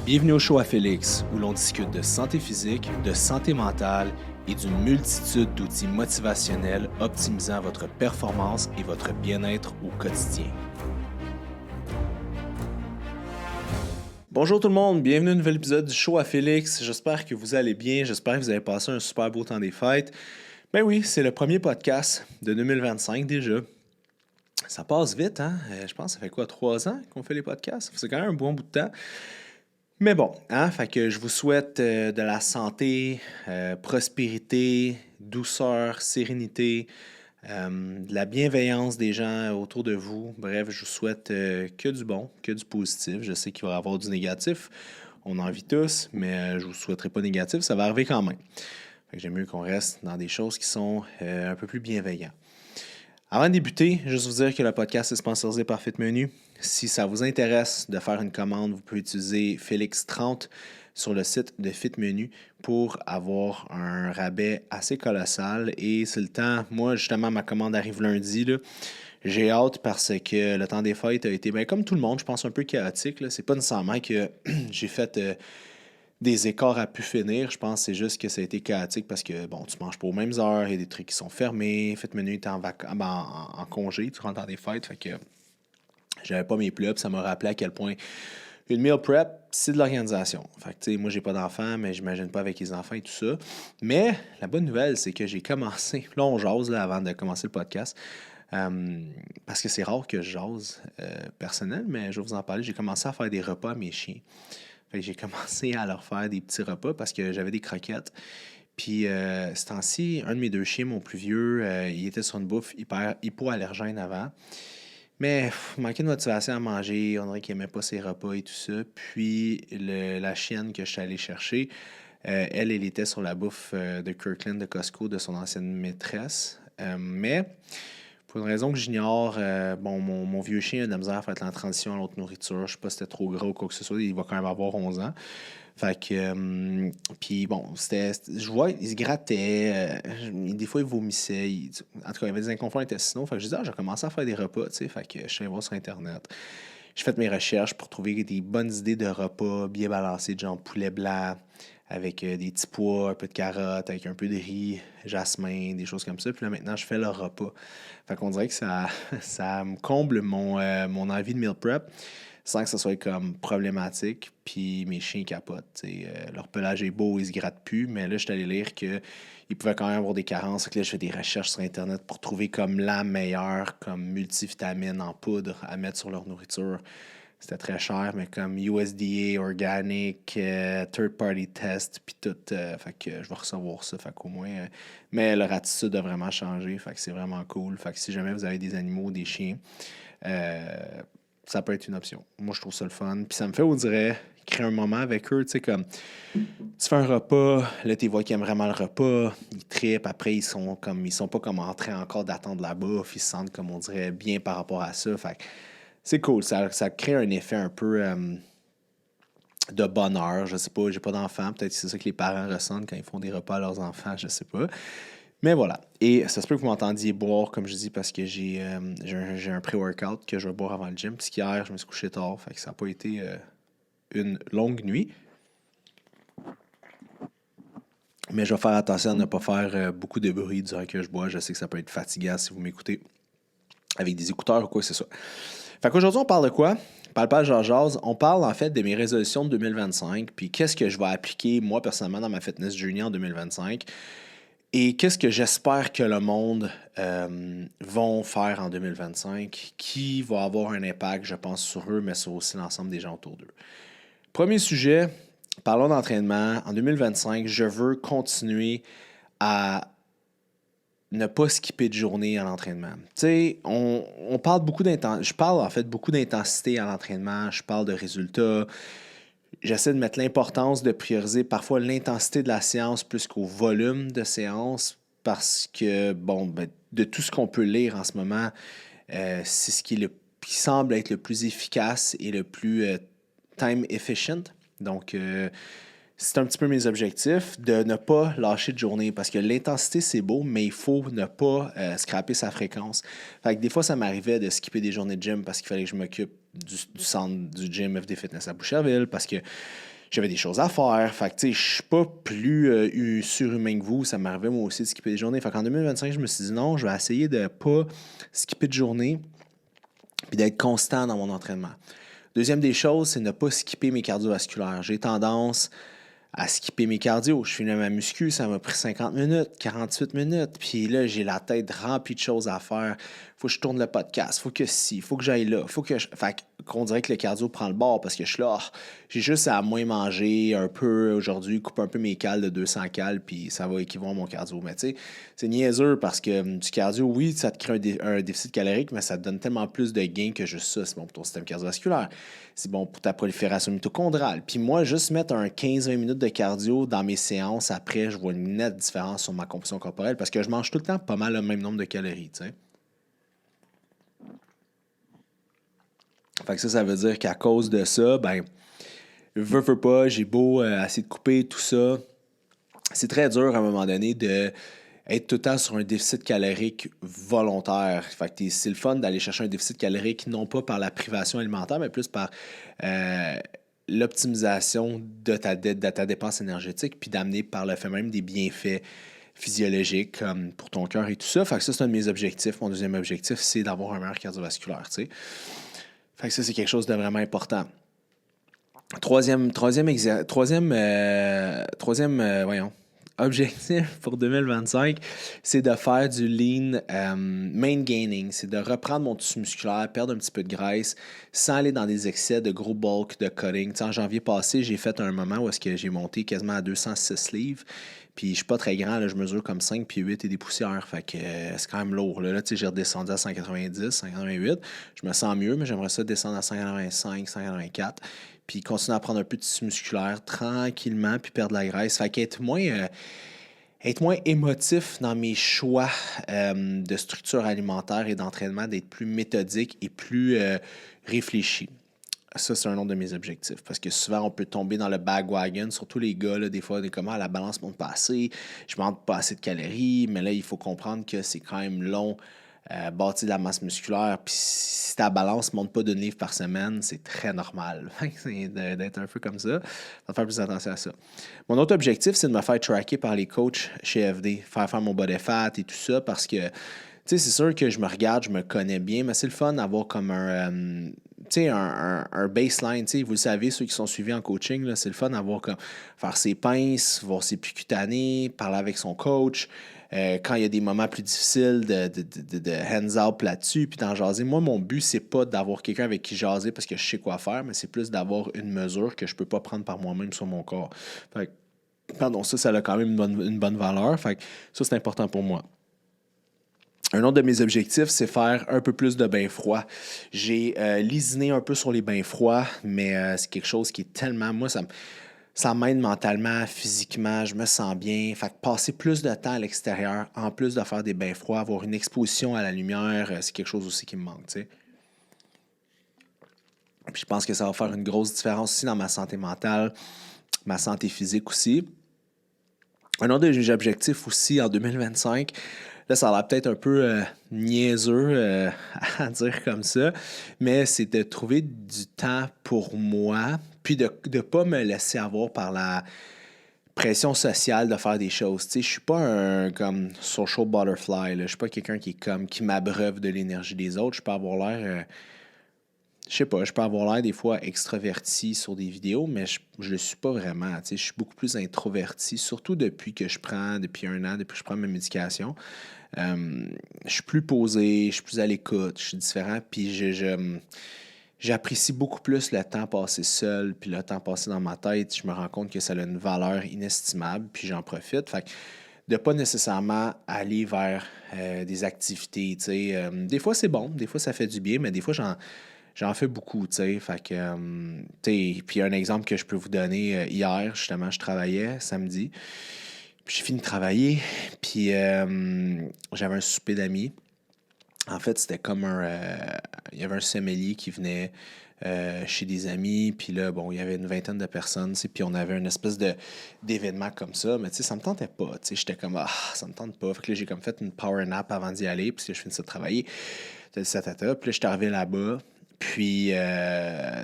Bienvenue au show à Félix, où l'on discute de santé physique, de santé mentale et d'une multitude d'outils motivationnels optimisant votre performance et votre bien-être au quotidien. Bonjour tout le monde, bienvenue à un nouvel épisode du show à Félix. J'espère que vous allez bien, j'espère que vous avez passé un super beau temps des fêtes. Ben oui, c'est le premier podcast de 2025 déjà. Ça passe vite, hein? Je pense que ça fait quoi, 3 ans qu'on fait les podcasts? C'est quand même un bon bout de temps. Mais bon, hein, fait que je vous souhaite de la santé, prospérité, douceur, sérénité, de la bienveillance des gens autour de vous. Bref, je vous souhaite que du bon, que du positif. Je sais qu'il va y avoir du négatif. On en vit tous, mais je ne vous souhaiterai pas négatif. Ça va arriver quand même. Fait que j'aime mieux qu'on reste dans des choses qui sont un peu plus bienveillantes. Avant de débuter, juste vous dire que le podcast est sponsorisé par FitMenu. Si ça vous intéresse de faire une commande, vous pouvez utiliser Félix30 sur le site de FitMenu pour avoir un rabais assez colossal. Et c'est le temps, moi justement, ma commande arrive lundi. Là. J'ai hâte parce que le temps des fêtes a été, comme tout le monde, je pense un peu chaotique. Là. C'est pas nécessairement que j'ai fait des écarts à pu finir. Je pense que c'est juste que ça a été chaotique parce que, bon, tu manges pas aux mêmes heures, il y a des trucs qui sont fermés, FitMenu est en congé, tu rentres dans des fêtes, fait que j'avais pas mes plats, puis ça m'a rappelé à quel point une meal prep, c'est de l'organisation. Fait que, tu sais, moi, j'ai pas d'enfants, mais j'imagine pas avec les enfants et tout ça. Mais la bonne nouvelle, c'est que j'ai commencé, là, on jase là, avant de commencer le podcast, parce que c'est rare que je jase personnel, mais je vais vous en parler. J'ai commencé à faire des repas à mes chiens. Fait que j'ai commencé à leur faire des petits repas parce que j'avais des croquettes. Puis, ce temps-ci, un de mes deux chiens, mon plus vieux, il était sur une bouffe hypoallergène avant. Mais il manquait de motivation à manger. On dirait qu'il n'aimait pas ses repas et tout ça. Puis, la chienne que je suis allé chercher, elle était sur la bouffe de Kirkland de Costco de son ancienne maîtresse. Mais pour une raison que j'ignore, mon vieux chien a de la misère à faire la transition à l'autre nourriture. Je ne sais pas si c'était trop gras ou quoi que ce soit. Il va quand même avoir 11 ans. Fait que, puis bon, je vois, il se grattait. Des fois, il vomissait. En tout cas, il avait des inconforts intestinaux. Fait que je disais, j'ai commencé à faire des repas, tu sais. Fait que je suis allé voir sur Internet. J'ai fait mes recherches pour trouver des bonnes idées de repas bien balancés, genre poulet blanc, avec des petits pois, un peu de carottes, avec un peu de riz, jasmin, des choses comme ça. Puis là, maintenant, je fais le repas. Fait qu'on dirait que ça me comble mon envie de meal prep sans que ça soit comme problématique. Puis mes chiens capotent. Leur pelage est beau, ils se grattent plus. Mais là, je suis allé lire qu'ils pouvaient quand même avoir des carences. Fait que là, je fais des recherches sur Internet pour trouver comme la meilleure comme multivitamine en poudre à mettre sur leur nourriture. C'était très cher, mais comme USDA, organic, third party test, puis tout. Fait que je vais recevoir ça. Fait qu'au moins. Mais leur attitude a vraiment changé. Fait que c'est vraiment cool. Fait que si jamais vous avez des animaux, des chiens, ça peut être une option. Moi, je trouve ça le fun. Puis ça me fait, on dirait, créer un moment avec eux. Tu sais, comme tu fais un repas, là, tu vois qu'ils aiment vraiment le repas, ils trippent. Après, ils sont pas comme en train encore d'attendre la bouffe. Ils se sentent, comme on dirait, bien par rapport à ça. Fait que c'est cool, ça crée un effet un peu de bonheur. Je sais pas, j'ai pas d'enfants. Peut-être que c'est ça que les parents ressentent quand ils font des repas à leurs enfants, je sais pas. Mais voilà. Et ça se peut que vous m'entendiez boire, comme je dis, parce que j'ai un pré-workout que je vais boire avant le gym. Parce qu'hier, je me suis couché tard, fait que ça n'a pas été une longue nuit. Mais je vais faire attention à ne pas faire beaucoup de bruit durant que je bois. Je sais que ça peut être fatigant si vous m'écoutez avec des écouteurs ou quoi que ce soit. Fait qu'aujourd'hui, on parle de quoi? On parle pas de Jazz. On parle en fait de mes résolutions de 2025, puis qu'est-ce que je vais appliquer moi personnellement dans ma fitness journey en 2025 et qu'est-ce que j'espère que le monde vont faire en 2025 qui va avoir un impact, je pense, sur eux, mais sur aussi l'ensemble des gens autour d'eux. Premier sujet, parlons d'entraînement. En 2025, je veux continuer à ne pas skipper de journée à l'entraînement. Tu sais, on parle beaucoup d'intensité. Je parle en fait beaucoup d'intensité à l'entraînement. Je parle de résultats. J'essaie de mettre l'importance de prioriser parfois l'intensité de la séance plus qu'au volume de séance parce que, de tout ce qu'on peut lire en ce moment, c'est ce qui semble être le plus efficace et le plus time efficient. Donc, c'est un petit peu mes objectifs, de ne pas lâcher de journée parce que l'intensité, c'est beau, mais il faut ne pas scraper sa fréquence. Fait que des fois, ça m'arrivait de skipper des journées de gym parce qu'il fallait que je m'occupe du centre du gym FD Fitness à Boucherville parce que j'avais des choses à faire. Fait que, tu sais, je suis pas plus surhumain que vous. Ça m'arrivait, moi aussi, de skipper des journées. Fait qu'en 2025, je me suis dit non, je vais essayer de pas skipper de journée puis d'être constant dans mon entraînement. Deuxième des choses, c'est ne pas skipper mes cardiovasculaires. J'ai tendance à skipper mes cardio. Je finis ma muscu, ça m'a pris 50 minutes, 48 minutes. Puis là, j'ai la tête remplie de choses à faire. Faut que je tourne le podcast, faut que si, faut que j'aille là, faut que je... Fait qu'on dirait que le cardio prend le bord parce que je suis là, j'ai juste à moins manger un peu aujourd'hui, couper un peu mes cales de 200 cales, puis ça va équivaut à mon cardio. Mais tu sais, c'est niaiseux parce que du cardio, oui, ça te crée un déficit calorique, mais ça te donne tellement plus de gains que juste ça. C'est bon pour ton système cardiovasculaire. C'est bon pour ta prolifération mitochondrale. Puis moi, juste mettre un 15-20 minutes de cardio dans mes séances, après, je vois une nette différence sur ma composition corporelle parce que je mange tout le temps pas mal le même nombre de calories, tu sais. Fait que ça veut dire qu'à cause de ça, ben, veux pas, j'ai beau essayer de couper tout ça. C'est très dur à un moment donné de être tout le temps sur un déficit calorique volontaire. Fait que c'est le fun d'aller chercher un déficit calorique, non pas par la privation alimentaire, mais plus par l'optimisation de ta dépense énergétique, puis d'amener par le fait même des bienfaits physiologiques comme pour ton cœur et tout ça. Fait que ça, c'est un de mes objectifs. Mon deuxième objectif, c'est d'avoir un meilleur cardiovasculaire, tu sais. Fait que ça, c'est quelque chose de vraiment important. Troisième objectif pour 2025, c'est de faire du lean main gaining. C'est de reprendre mon tissu musculaire, perdre un petit peu de graisse sans aller dans des excès de gros bulk, de cutting. T'sais, en janvier passé, j'ai fait un moment où est-ce que j'ai monté quasiment à 206 livres. Puis je suis pas très grand, là, je mesure comme 5 puis 8 et des poussières. Fait que c'est quand même lourd. Là, j'ai redescendu à 190, 188. Je me sens mieux, mais j'aimerais ça descendre à 185, 184. Puis continuer à prendre un peu de tissu musculaire tranquillement, puis perdre la graisse. Fait qu'être être moins émotif dans mes choix de structure alimentaire et d'entraînement, d'être plus méthodique et plus réfléchi. Ça, c'est un autre de mes objectifs. Parce que souvent, on peut tomber dans le bandwagon, surtout les gars, là, des fois, on est comme, la balance monte pas assez, je mange pas assez de calories, mais là, il faut comprendre que c'est quand même long, bâtir de la masse musculaire, puis si ta balance monte pas d'une livre par semaine, c'est très normal. C'est d'être un peu comme ça, de faire plus attention à ça. Mon autre objectif, c'est de me faire tracker par les coachs chez FD, faire mon body fat et tout ça, parce que, tu sais, c'est sûr que je me regarde, je me connais bien, mais c'est le fun d'avoir comme un baseline. Vous le savez, ceux qui sont suivis en coaching, là, c'est le fun d'avoir comme faire ses pinces, voir ses plus cutanées, parler avec son coach. Quand il y a des moments plus difficiles, de hands up là-dessus, puis d'en jaser. Moi, mon but, c'est pas d'avoir quelqu'un avec qui jaser parce que je sais quoi faire, mais c'est plus d'avoir une mesure que je peux pas prendre par moi-même sur mon corps. Fait que, pardon, ça a quand même une bonne valeur. Fait que ça, c'est important pour moi. Un autre de mes objectifs, c'est faire un peu plus de bains froids. J'ai lésiné un peu sur les bains froids, mais c'est quelque chose qui est tellement... Moi, ça m'aide mentalement, physiquement, je me sens bien. Fait que passer plus de temps à l'extérieur, en plus de faire des bains froids, avoir une exposition à la lumière, c'est quelque chose aussi qui me manque, tu sais. Puis je pense que ça va faire une grosse différence aussi dans ma santé mentale, ma santé physique aussi. Un autre de mes objectifs aussi en 2025, là, ça a l'air peut-être un peu niaiseux à dire comme ça, mais c'est de trouver du temps pour moi, puis de ne pas me laisser avoir par la pression sociale de faire des choses. Tu sais, je suis pas un comme social butterfly, là. Je suis pas quelqu'un qui m'abreuve de l'énergie des autres. Je peux avoir l'air... je sais pas, je peux avoir l'air des fois extraverti sur des vidéos, mais je le suis pas vraiment. Tu sais, je suis beaucoup plus introverti, surtout depuis un an, depuis que je prends ma médication. Je suis plus posé, je suis plus à l'écoute, je suis différent, puis j'apprécie beaucoup plus le temps passé seul, puis le temps passé dans ma tête. Je me rends compte que ça a une valeur inestimable, puis j'en profite. Fait que de pas nécessairement aller vers des activités, tu sais. Des fois, c'est bon, des fois, ça fait du bien, mais des fois, j'en fais beaucoup, tu sais. Fait que, tu sais, puis un exemple que je peux vous donner, hier, justement, je travaillais samedi. Puis j'ai fini de travailler, puis j'avais un souper d'amis. En fait, c'était comme il y avait un sommelier qui venait chez des amis, puis là, bon, il y avait une vingtaine de personnes, puis on avait une espèce d'événement comme ça, mais tu sais, ça me tentait pas, tu sais, j'étais comme, ça me tente pas. Fait que là, j'ai comme fait une power nap avant d'y aller, puis je finissais de travailler, puis là, j'étais arrivé là-bas, Puis,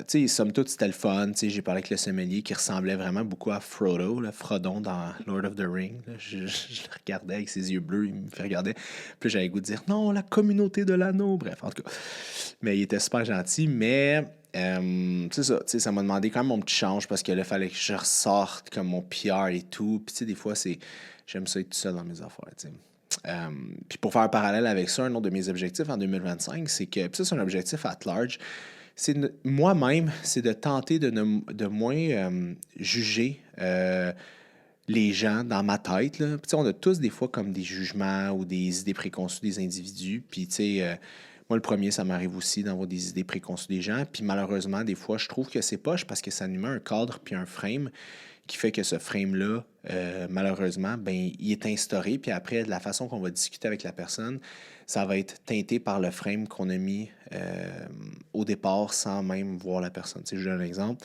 tu sais, somme toute, c'était le fun. Tu sais, j'ai parlé avec le sommelier qui ressemblait vraiment beaucoup à Frodo, là, Frodon dans Lord of the Rings. Là. Je le regardais avec ses yeux bleus, il me fait regarder. Puis j'avais le goût de dire non, la communauté de l'anneau. Bref, en tout cas. Mais il était super gentil. Mais, c'est ça, tu sais, ça m'a demandé quand même mon petit change parce que là, il fallait que je ressorte comme mon PR et tout. Puis, tu sais, des fois, j'aime ça être tout seul dans mes affaires, tu sais. Puis pour faire un parallèle avec ça, un autre de mes objectifs en 2025, c'est que, puis ça c'est un objectif at large, moi-même, c'est de tenter de moins juger les gens dans ma tête. Là. Puis, on a tous des fois comme des jugements ou des idées préconçues des individus. Puis, tu sais, moi, le premier, ça m'arrive aussi d'avoir des idées préconçues des gens. Puis, malheureusement, des fois, je trouve que c'est poche parce que ça nous met un cadre puis un frame qui fait que ce frame-là, malheureusement, ben, il est instauré. Puis après, de la façon qu'on va discuter avec la personne, ça va être teinté par le frame qu'on a mis au départ sans même voir la personne. Tu sais, je donne un exemple.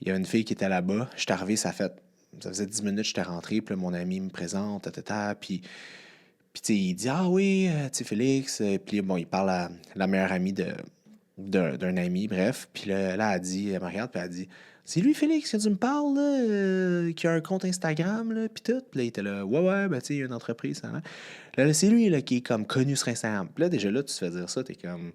Il y a une fille qui était là-bas. Je suis arrivé, ça faisait 10 minutes que j'étais rentré. Puis là, mon ami me présente, puis tu sais, il dit ah oui, tu sais, Félix. Puis bon, il parle à la meilleure amie d'un ami, bref. Puis là, elle dit, elle me regarde, puis elle dit c'est lui, Félix, que tu me parles, là, qui a un compte Instagram, là, puis tout. Puis là, il était là, ouais, ben, tu sais, il y a une entreprise, ça, hein. Là, c'est lui, là, qui est comme connu sur Instagram. Puis là, déjà là, tu te fais dire ça, t'es comme,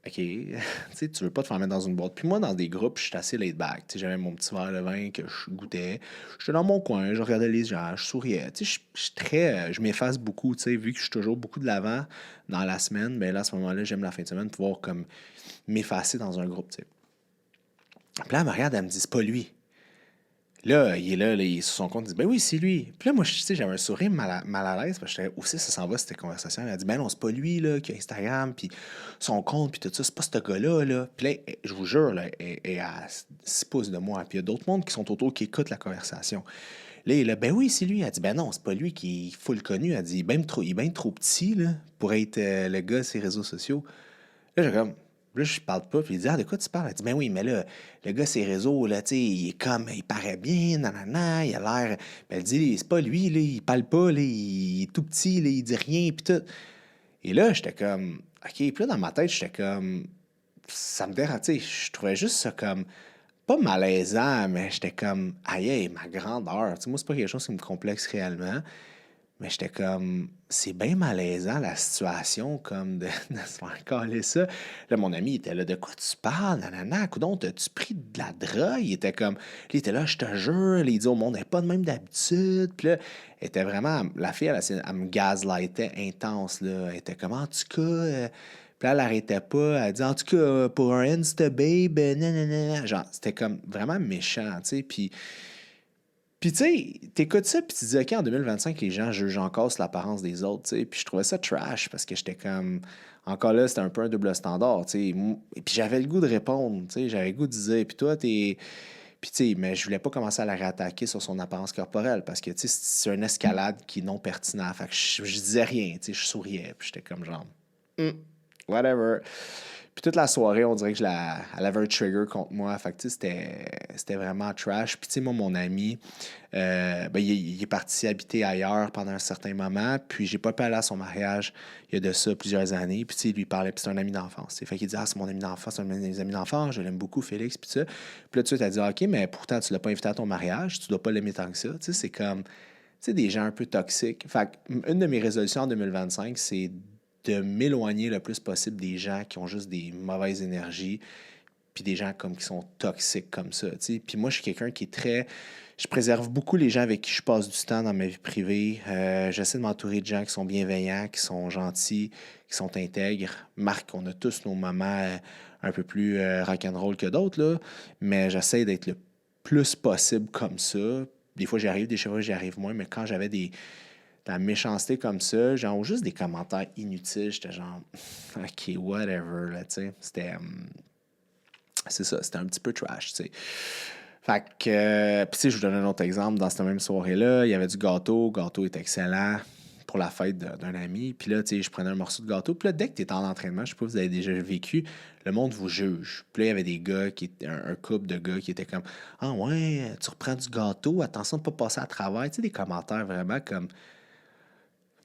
OK, tu sais, tu veux pas te faire mettre dans une boîte. Puis moi, dans des groupes, je suis assez laid back. Tu sais, j'avais mon petit verre de vin que je goûtais. J'étais dans mon coin, je regardais les gens, je souriais. Tu sais, je suis très, je m'efface beaucoup, tu sais, vu que je suis toujours beaucoup de l'avant dans la semaine, ben là, à ce moment-là, j'aime la fin de semaine pouvoir comme m'effacer dans un groupe, tu sais. Puis là, elle me regarde, elle me dit, c'est pas lui. Là, il est sur son compte, il dit, ben oui, c'est lui. Puis là, moi, tu sais, j'avais un sourire mal à l'aise, parce que j'étais aussi, ça s'en va, cette conversation. Elle a dit, ben non, c'est pas lui, là, qui a Instagram, puis son compte, puis tout ça, c'est pas ce gars-là, là. Puis là, je vous jure, là, elle est à 6 pouces de moi. Puis il y a d'autres mondes qui sont autour, qui écoutent la conversation. Là, il est là, ben oui, c'est lui. Elle dit, ben non, c'est pas lui qui est full connu. Elle dit, il est bien trop petit, là, pour être le gars sur les réseaux sociaux. Là, j'ai comme. Là, je parle pas, puis il dit, ah, de quoi tu parles? Elle dit, ben oui, mais là, le gars, ses réseaux, là, tu sais, il est comme, il paraît bien, nanana, il a l'air. Ben, elle dit, c'est pas lui, là, il parle pas, là, il est tout petit, là, il dit rien, puis tout. Et là, j'étais comme, OK, puis là, dans ma tête, j'étais comme, ça me dérange, tu sais, je trouvais juste ça comme, pas malaisant, mais j'étais comme, aïe, aïe, ma grandeur. Tu sais, moi, c'est pas quelque chose qui me complexe réellement. Mais j'étais comme, c'est bien malaisant la situation, comme de se faire caler ça. Là, mon ami était là, de quoi tu parles, nanana, coudonc, t'as-tu pris de la drogue? Il était comme, il était là, je te jure, là, il dit au monde, elle n'est pas de même d'habitude. Puis là, elle était vraiment, la fille, elle me gaslightait intense, là. Elle était comme, en tout cas, puis là, elle arrêtait pas, elle dit, en tout cas, pour un Insta babe, nanana. Genre, c'était comme vraiment méchant, tu sais, puis, tu sais, t'écoutes ça, puis tu te dis, OK, en 2025, les gens jugent encore sur l'apparence des autres, tu sais. Puis, je trouvais ça trash parce que j'étais comme. Encore là, c'était un peu un double standard, tu sais. Et puis, j'avais le goût de répondre, tu sais. J'avais le goût de dire, puis toi, t'es. Puis, tu sais, mais je voulais pas commencer à la réattaquer sur son apparence corporelle parce que, tu sais, c'est une escalade qui est non pertinente. Fait que je disais rien, tu sais, je souriais. Puis, j'étais comme genre, Hmm, whatever. Puis toute la soirée, on dirait que elle avait un trigger contre moi. Fait que, tu sais, c'était vraiment trash. Puis, tu sais, moi, mon ami, ben, il est parti habiter ailleurs pendant un certain moment. Puis, j'ai pas pu aller à son mariage il y a de ça plusieurs années. Puis, tu sais, il lui parlait. Puis, c'est un ami d'enfance. T'sais. Fait qu'il dit, ah, c'est mon ami d'enfance, c'est un de mes amis d'enfance. Je l'aime beaucoup, Félix. Puis, ça. Puis là, tu as dit, OK, mais pourtant, tu l'as pas invité à ton mariage. Tu dois pas l'aimer tant que ça. Tu sais, c'est comme, tu sais, des gens un peu toxiques. Fait que, une de mes résolutions en 2025, c'est de m'éloigner le plus possible des gens qui ont juste des mauvaises énergies, puis des gens comme qui sont toxiques comme ça. T'sais. Puis moi, je suis quelqu'un qui est très. Je préserve beaucoup les gens avec qui je passe du temps dans ma vie privée. J'essaie de m'entourer de gens qui sont bienveillants, qui sont gentils, qui sont intègres. Marc, on a tous nos moments un peu plus rock'n'roll que d'autres, là, mais j'essaie d'être le plus possible comme ça. Des fois, j'y arrive, des fois, j'y arrive moins, mais quand j'avais de la méchanceté comme ça, genre juste des commentaires inutiles, j'étais genre, OK, whatever, là, tu sais. C'est ça, c'était un petit peu trash, tu sais. Fait que, puis tu sais, je vous donne un autre exemple. Dans cette même soirée-là, il y avait du gâteau. Le gâteau est excellent pour la fête d'un ami. Puis là, tu sais, je prenais un morceau de gâteau. Puis là, dès que tu es en entraînement, je sais pas si vous avez déjà vécu, le monde vous juge. Puis là, il y avait des gars, un couple de gars qui étaient comme, ah ouais, tu reprends du gâteau, attention de ne pas passer à travers. Tu sais, des commentaires vraiment comme,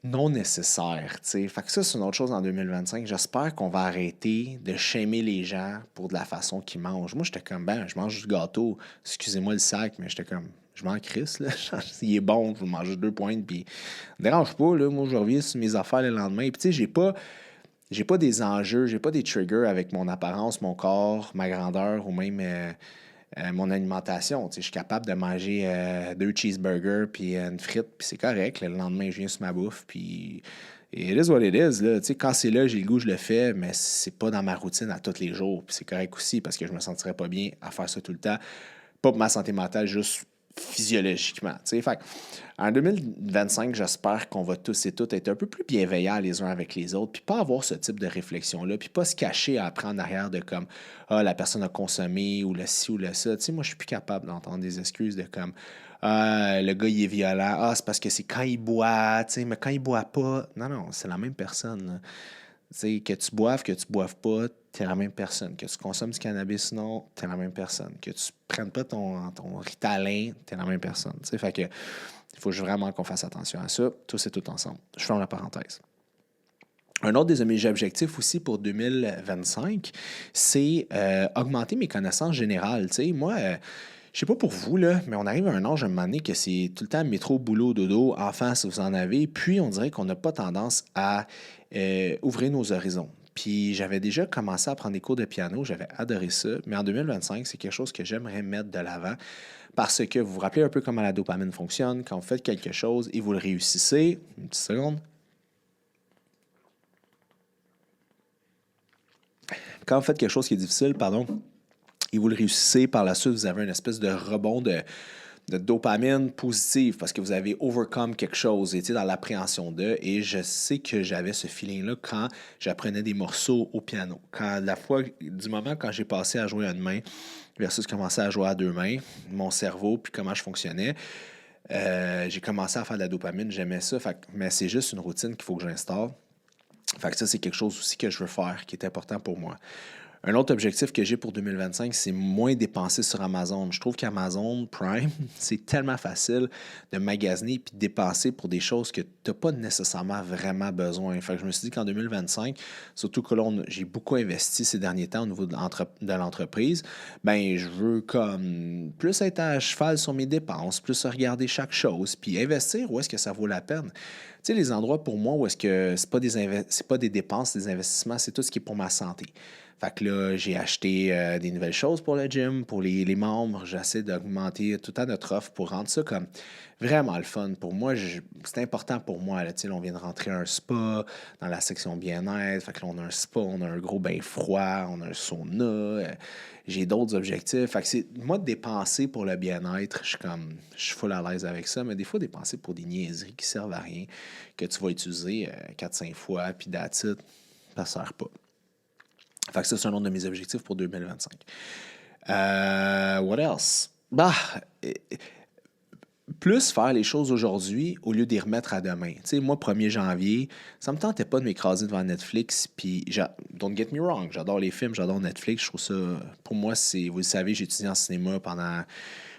non nécessaires, tu sais. Fait que ça, c'est une autre chose en 2025. J'espère qu'on va arrêter de shamer les gens pour de la façon qu'ils mangent. Moi, j'étais comme, ben, je mange du gâteau. Excusez-moi le sac, mais j'étais comme, je m'en crisse, là. Il est bon, je vais manger 2 pointes, puis me dérange pas, là. Moi, je reviens sur mes affaires le lendemain. Puis, tu sais, j'ai pas des enjeux, j'ai pas des triggers avec mon apparence, mon corps, ma grandeur ou même mon alimentation. Tu sais, je suis capable de manger 2 cheeseburgers puis une frite, puis c'est correct. Le lendemain, je viens sur ma bouffe, puis it is what it is. Là. Tu sais, quand c'est là, j'ai le goût, je le fais, mais c'est pas dans ma routine à tous les jours. Puis c'est correct aussi parce que je me sentirais pas bien à faire ça tout le temps. Pas pour ma santé mentale, juste physiologiquement. Tu sais. Fait que, en 2025, j'espère qu'on va tous et toutes être un peu plus bienveillants les uns avec les autres, puis pas avoir ce type de réflexion-là, puis pas se cacher après en arrière de comme ah, la personne a consommé ou le ci ou le ça. Tu sais, moi, je suis plus capable d'entendre des excuses de comme ah, le gars, il est violent. Ah, c'est parce que c'est quand il boit, tu sais, mais quand il boit pas. Non, non, c'est la même personne. Là. Tu sais, que tu boives pas, t'es la même personne. Que tu consommes du cannabis, non, t'es la même personne. Que tu prennes pas ton Ritalin, t'es la même personne. Tu sais, fait que il faut vraiment qu'on fasse attention à ça. Tous et tout ensemble. Je ferme la parenthèse. Un autre de mes objectifs aussi pour 2025, c'est augmenter mes connaissances générales. Tu sais, moi, je sais pas pour vous, là, mais on arrive à un âge, à un moment donné, que c'est tout le temps métro, boulot, dodo, enfant, si vous en avez. Puis, on dirait qu'on n'a pas tendance à ouvrir nos horizons. Puis, j'avais déjà commencé à prendre des cours de piano. J'avais adoré ça. Mais en 2025, c'est quelque chose que j'aimerais mettre de l'avant parce que vous vous rappelez un peu comment la dopamine fonctionne. Quand vous faites quelque chose et vous le réussissez, une petite seconde. Quand vous faites quelque chose qui est difficile, pardon, et vous le réussissez, par la suite, vous avez une espèce de rebond de dopamine positive parce que vous avez overcome quelque chose, vous étiez dans l'appréhension de, et je sais que j'avais ce feeling-là quand j'apprenais des morceaux au piano. Quand la fois, du moment quand j'ai passé à jouer à une main versus commencer à jouer à 2 mains, mon cerveau, puis comment je fonctionnais, j'ai commencé à faire de la dopamine, j'aimais ça, mais c'est juste une routine qu'il faut que j'instaure. Fait que ça, c'est quelque chose aussi que je veux faire, qui est important pour moi. Un autre objectif que j'ai pour 2025, c'est moins dépenser sur Amazon. Je trouve qu'Amazon Prime, c'est tellement facile de magasiner et de dépenser pour des choses que tu n'as pas nécessairement vraiment besoin. Fait que je me suis dit qu'en 2025, surtout que là, j'ai beaucoup investi ces derniers temps au niveau de l'entreprise, ben je veux comme plus être à cheval sur mes dépenses, plus regarder chaque chose, puis investir où est-ce que ça vaut la peine. Tu sais, les endroits pour moi où est-ce que c'est pas des dépenses, des investissements, c'est tout ce qui est pour ma santé. Fait que là, j'ai acheté des nouvelles choses pour le gym, pour les membres. J'essaie d'augmenter tout le temps notre offre pour rendre ça comme vraiment le fun. Pour moi, c'est important pour moi. Là, on vient de rentrer un spa dans la section bien-être. Fait que là, on a un spa, on a un gros bain froid, on a un sauna. J'ai d'autres objectifs. Fait que c'est moi de dépenser pour le bien-être. Je suis full à l'aise avec ça. Mais des fois, dépenser pour des niaiseries qui servent à rien, que tu vas utiliser 4-5 fois, puis that's it, ça ne sert pas. Fait que ça, c'est un autre de mes objectifs pour 2025. What else? Bah, plus faire les choses aujourd'hui au lieu d'y remettre à demain. Tu sais, moi, 1er janvier, ça me tentait pas de m'écraser devant Netflix. Puis, don't get me wrong, j'adore les films, j'adore Netflix. Je trouve ça, pour moi, vous le savez, j'ai étudié en cinéma pendant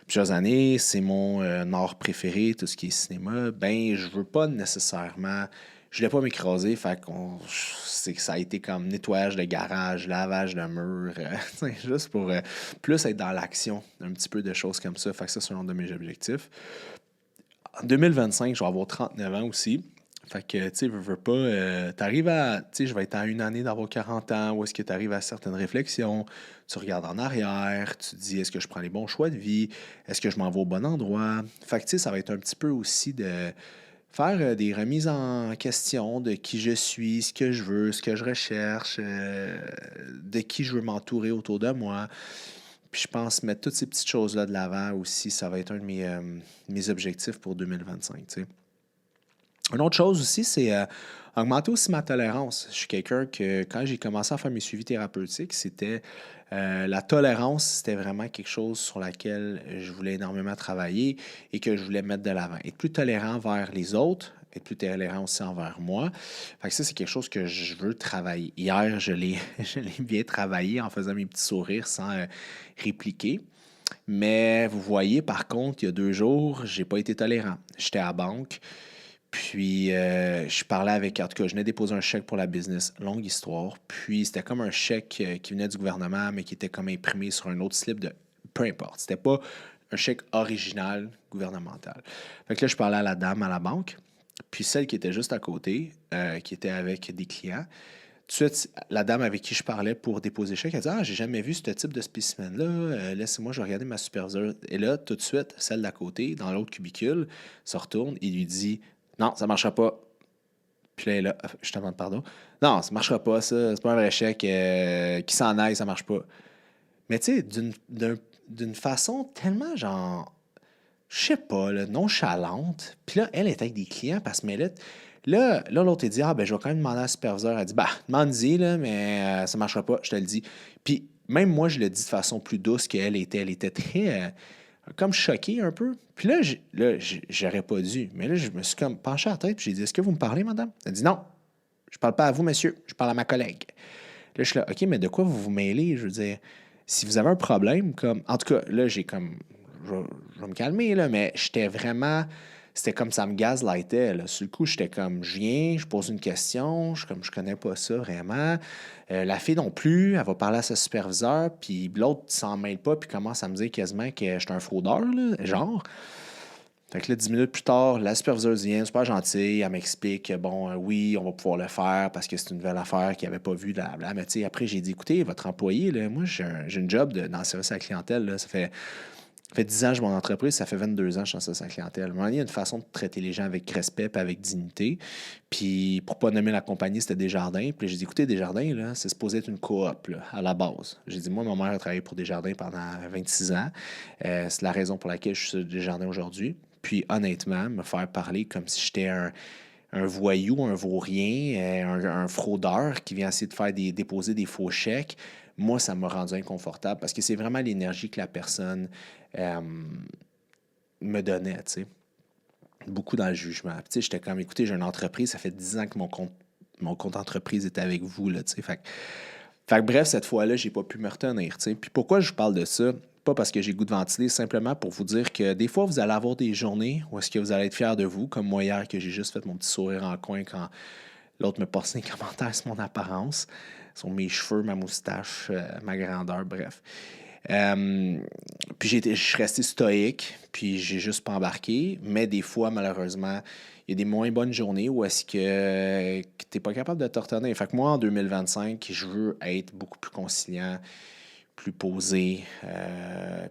plusieurs années. C'est mon art préféré, tout ce qui est cinéma. Ben, je veux pas nécessairement. Je voulais pas m'écraser, fait qu'on. Ça a été comme nettoyage de garage, lavage de mur, juste pour plus être dans l'action, un petit peu de choses comme ça. Fait que ça, c'est un de mes objectifs. En 2025, je vais avoir 39 ans aussi. Fait que, tu sais, veux pas, t'arrives à, tu sais, je vais être à une année d'avoir 40 ans, où est-ce que tu arrives à certaines réflexions, tu regardes en arrière, tu te dis, est-ce que je prends les bons choix de vie, est-ce que je m'en vais au bon endroit? Fait que, tu sais, ça va être un petit peu aussi de faire des remises en question de qui je suis, ce que je veux, ce que je recherche, de qui je veux m'entourer autour de moi. Puis je pense mettre toutes ces petites choses-là de l'avant aussi, ça va être un de mes objectifs pour 2025, tu sais. Une autre chose aussi, c'est augmenter aussi ma tolérance. Je suis quelqu'un que, quand j'ai commencé à faire mes suivis thérapeutiques, c'était la tolérance, c'était vraiment quelque chose sur laquelle je voulais énormément travailler et que je voulais mettre de l'avant. Être plus tolérant envers les autres, être plus tolérant aussi envers moi. Fait que ça, c'est quelque chose que je veux travailler. Hier, je l'ai bien travaillé en faisant mes petits sourires sans répliquer. Mais vous voyez, par contre, il y a 2 jours, j'ai pas été tolérant. J'étais à la banque. Puis, je parlais avec, en tout cas, je venais déposer un chèque pour la business, longue histoire. Puis, c'était comme un chèque qui venait du gouvernement, mais qui était comme imprimé sur un autre slip de. Peu importe. C'était pas un chèque original gouvernemental. Fait que là, je parlais à la dame à la banque. Puis, celle qui était juste à côté, qui était avec des clients. Tout de suite, la dame avec qui je parlais pour déposer le chèque, elle dit: Ah, j'ai jamais vu ce type de spécimen-là. Laissez-moi, je vais regarder ma superviseure. Et là, tout de suite, celle d'à côté, dans l'autre cubicule, se retourne et lui dit: Non, ça ne marchera pas. Puis là, elle est là, je te demande pardon. Non, ça ne marchera pas, ça. C'est pas un vrai chèque. Qui s'en aille, ça marche pas. Mais tu sais, d'une façon tellement genre, je sais pas, là, nonchalante. Puis là, elle est avec des clients parce que là, l'autre, il dit: Ah, ben, je vais quand même demander à la superviseur. Elle dit: Bah, demande-y, là, mais ça ne marchera pas, je te le dis. Puis même moi, je le dis de façon plus douce qu'elle était. Elle était très, comme choquée un peu. Puis là, j'aurais pas dû. Mais là, je me suis comme penché à la tête. Puis j'ai dit: Est-ce que vous me parlez, madame? Elle dit: Non, je parle pas à vous, monsieur. Je parle à ma collègue. Là, je suis là: OK, mais de quoi vous vous mêlez? Je veux dire, si vous avez un problème, comme. En tout cas, là, j'ai comme. Je vais me calmer, là, mais j'étais vraiment. C'était comme ça me gaslightait, là. Sur le coup, j'étais comme, je viens, je pose une question, je suis comme, je connais pas ça vraiment. La fille non plus, elle va parler à sa superviseur, puis l'autre s'en mêle pas, puis commence à me dire quasiment que je suis un fraudeur, là, genre. Fait que là, 10 minutes plus tard, la superviseuse vient, super gentille, elle m'explique que, bon, oui, on va pouvoir le faire parce que c'est une nouvelle affaire qu'il n'avait pas vue, blabla. Mais tu sais, après, j'ai dit: Écoutez, votre employé, là, moi, j'ai une job dans le service à la clientèle, là, ça fait 10 ans que j'ai mon entreprise, ça fait 22 ans que je suis en service à la clientèle. À un moment donné, il y a une façon de traiter les gens avec respect et avec dignité. Puis, pour pas nommer la compagnie, c'était Desjardins. Puis j'ai dit: Écoutez, Desjardins, là, c'est supposé être une coop, là, à la base. J'ai dit: Moi, ma mère a travaillé pour Desjardins pendant 26 ans. C'est la raison pour laquelle je suis sur Desjardins aujourd'hui. Puis, honnêtement, me faire parler comme si j'étais un voyou, un vaurien, un fraudeur qui vient essayer de faire déposer des faux chèques, moi, ça m'a rendu inconfortable parce que c'est vraiment l'énergie que la personne euh, me donnait, tu sais. Beaucoup dans le jugement. Puis, tu sais, j'étais comme: Écoutez, j'ai une entreprise, ça fait 10 ans que mon compte entreprise est avec vous, là, tu sais. Fait que bref, cette fois-là, j'ai pas pu me retenir, tu sais. Puis pourquoi je vous parle de ça? Pas parce que j'ai le goût de ventiler, simplement pour vous dire que des fois, vous allez avoir des journées où est-ce que vous allez être fiers de vous, comme moi hier, que j'ai juste fait mon petit sourire en coin quand l'autre me passait un commentaire sur mon apparence, sur mes cheveux, ma moustache, ma grandeur, bref. Euh, puis je suis resté stoïque, puis j'ai juste pas embarqué. Mais des fois, malheureusement, il y a des moins bonnes journées où est-ce que tu n'es pas capable de te retenir. Fait que moi, en 2025, je veux être beaucoup plus conciliant, plus posé,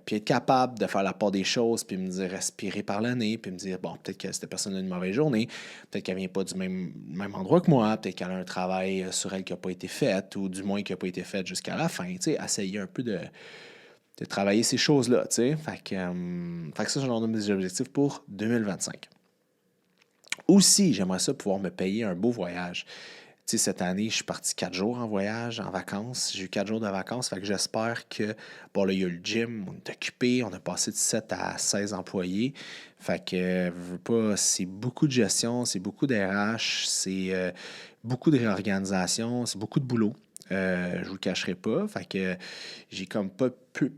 puis être capable de faire la part des choses, puis me dire respirer par le nez, puis me dire: Bon, peut-être que cette personne a une mauvaise journée, peut-être qu'elle vient pas du même endroit que moi, peut-être qu'elle a un travail sur elle qui n'a pas été fait, ou du moins qui n'a pas été fait jusqu'à la fin. Tu sais, essayer un peu de travailler ces choses-là, tu sais. Fait que ça, c'est un de mes objectifs pour 2025. Aussi, j'aimerais ça pouvoir me payer un beau voyage. Tu sais, cette année, je suis parti 4 jours en voyage, en vacances. J'ai eu 4 jours de vacances, fait que j'espère que... Bon, là, il y a le gym, on est occupé, on a passé de 7 à 16 employés. Fait que, je veux pas, c'est beaucoup de gestion, c'est beaucoup d'RH, c'est beaucoup de réorganisation, c'est beaucoup de boulot. Je vous le cacherai pas. Fait que j'ai comme pas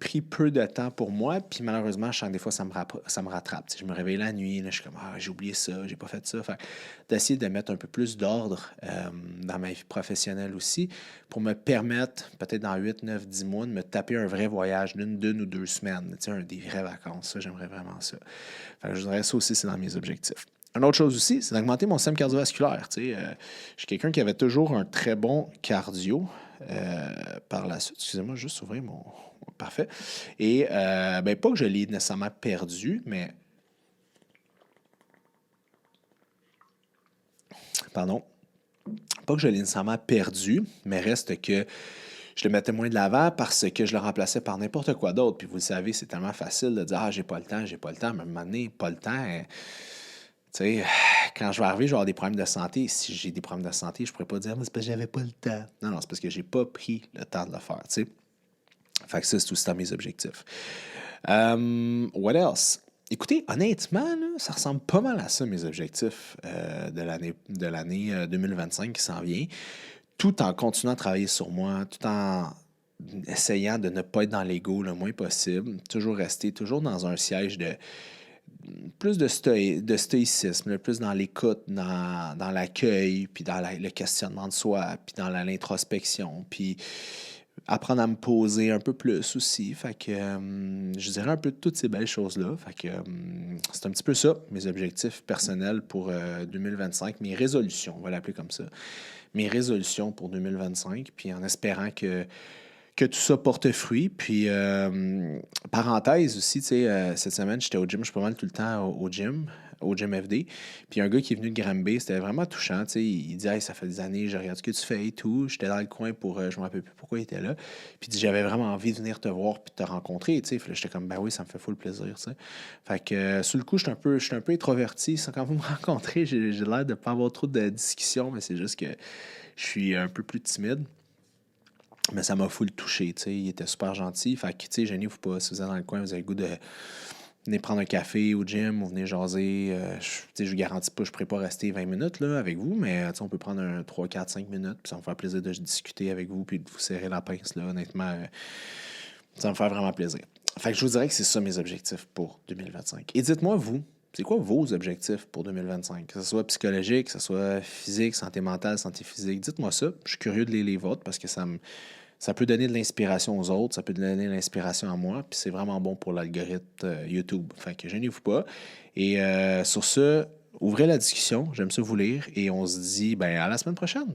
pris peu de temps pour moi. Puis malheureusement, je sens que des fois, ça me rattrape. Tu sais, je me réveille la nuit, là, je suis comme: Ah, j'ai oublié ça, j'ai pas fait ça. Fait que d'essayer de mettre un peu plus d'ordre dans ma vie professionnelle aussi pour me permettre, peut-être dans 8 9 10 mois, de me taper un vrai voyage d'une ou 2 semaines. Tu sais, des vraies vacances. Ça, j'aimerais vraiment ça. Fait que je dirais ça aussi, c'est dans mes objectifs. Une autre chose aussi, c'est d'augmenter mon système cardiovasculaire. Tu sais, je suis quelqu'un qui avait toujours un très bon cardio. Par la suite, excusez-moi, juste ouvrir mon. Parfait. Et ben, pas que je l'ai nécessairement perdu, mais. Pardon. Pas que je l'ai nécessairement perdu, mais reste que je le mettais moins de l'avant parce que je le remplaçais par n'importe quoi d'autre. Puis vous le savez, c'est tellement facile de dire: Ah, j'ai pas le temps, j'ai pas le temps. Mais à un moment donné, pas le temps. Tu sais, quand je vais arriver, je vais avoir des problèmes de santé. Si j'ai des problèmes de santé, je pourrais pas dire: Mais c'est parce que j'avais pas le temps. Non, non, c'est parce que j'ai pas pris le temps de le faire, tu sais. Fait que ça, c'est aussi dans mes objectifs. What else? Écoutez, honnêtement, là, ça ressemble pas mal à ça, mes objectifs de l'année 2025 qui s'en vient, tout en continuant à travailler sur moi, tout en essayant de ne pas être dans l'ego le moins possible, toujours rester toujours dans un siège plus de stoïcisme, là, plus dans l'écoute, dans l'accueil, puis dans le questionnement de soi, puis dans l'introspection, puis apprendre à me poser un peu plus aussi. Fait que je dirais un peu de toutes ces belles choses-là. Fait que c'est un petit peu ça, mes objectifs personnels pour 2025, mes résolutions, on va l'appeler comme ça. Mes résolutions pour 2025, puis en espérant que tout ça porte fruit. Puis, parenthèse aussi, tu sais, cette semaine, j'étais au gym, je suis pas mal tout le temps au gym FD. Puis, un gars qui est venu de Granby, c'était vraiment touchant, tu sais. Il dit, hey, ça fait des années, je regarde ce que tu fais et tout. J'étais dans le coin pour, je me rappelle plus pourquoi il était là. Puis, il dit, j'avais vraiment envie de venir te voir puis de te rencontrer, tu sais. Puis là, j'étais comme, ben oui, ça me fait full plaisir, tu sais. Fait que, sur le coup, je suis un peu introverti. Quand vous me rencontrez, j'ai l'air de pas avoir trop de discussions, mais c'est juste que je suis un peu plus timide. Mais ça m'a full touché, tu sais. Il était super gentil. Fait que, tu sais, gênez-vous pas. Si vous êtes dans le coin, vous avez le goût de venir prendre un café au gym ou venir jaser. Je vous garantis pas, je ne pourrais pas rester 20 minutes là, avec vous, mais on peut prendre 3, 4, 5 minutes. Puis ça va me faire plaisir de discuter avec vous puis de vous serrer la pince, là. Honnêtement, ça va me faire vraiment plaisir. Fait que je vous dirais que c'est ça mes objectifs pour 2025. Et dites-moi, vous, c'est quoi vos objectifs pour 2025? Que ce soit psychologique, que ce soit physique, santé mentale, santé physique. Dites-moi ça. Je suis curieux de lire les vôtres parce que ça peut donner de l'inspiration aux autres, ça peut donner de l'inspiration à moi, puis c'est vraiment bon pour l'algorithme YouTube. Fait que gênez-vous pas. Et sur ce, ouvrez la discussion. J'aime ça vous lire et on se dit ben, à la semaine prochaine.